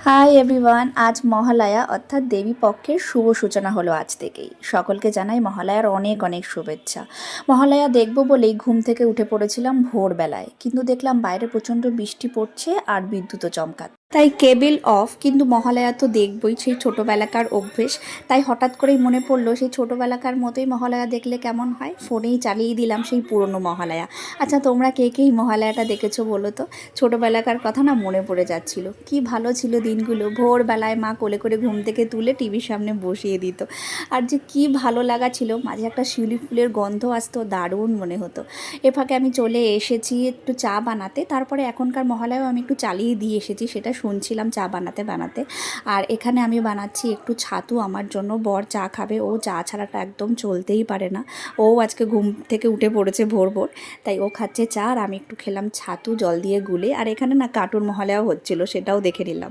Hi everyone, আজ মহালয়া অর্থাৎ দেবী পক্ষের শুভ সূচনা হলো আজ থেকেই। সকলকে জানাই মহালয়ার অনেক অনেক শুভেচ্ছা। মহালয়া দেখব বলেই ঘুম থেকে উঠে পড়েছিলাম ভোরবেলায়, কিন্তু দেখলাম বাইরে প্রচণ্ড বৃষ্টি পড়ছে আর বিদ্যুৎও চমকাচ্ছে, তাই কেবিল অফ। কিন্তু মহালয়া তো দেখবই, সেই ছোটোবেলাকার অভ্যেস। তাই হঠাৎ করেই মনে পড়লো সেই ছোটোবেলাকার মতোই মহালয়া দেখলে কেমন হয়, ফোনেই চালিয়ে দিলাম সেই পুরনো মহালয়া। আচ্ছা, তোমরা কে কে এই মহালয়াটা দেখেছো বলো তো? ছোটোবেলাকার কথা না মনে পড়ে যাচ্ছিল, কি ভালো ছিল দিনগুলো। ভোরবেলায় মা কোলে করে ঘুম থেকে তুলে টিভির সামনে বসিয়ে দিত, আর যে কি ভালো লাগা ছিল। মাঝে একটা শিউলি ফুলের গন্ধ আসতো, দারুণ মনে হতো। এ ফাঁকে আমি চলে এসেছি একটু চা বানাতে, তারপরে এখনকার মহালয়াও আমি একটু চালিয়ে দিয়ে এসেছি, সেটা শুনছিলাম চা বানাতে বানাতে। আর এখানে আমি বানাচ্ছি একটু ছাতু আমার জন্য, বর চা খাবে, ও চা ছাড়াটা একদম চলতেই পারে না। ও আজকে ঘুম থেকে উঠে পড়েছে ভোর ভোর, তাই ও খাচ্ছে চা আর আমি একটু খেলাম ছাতু জল দিয়ে গুলে। আর এখানে না কার্টুন মহালয়াও হচ্ছিল, সেটাও দেখে নিলাম।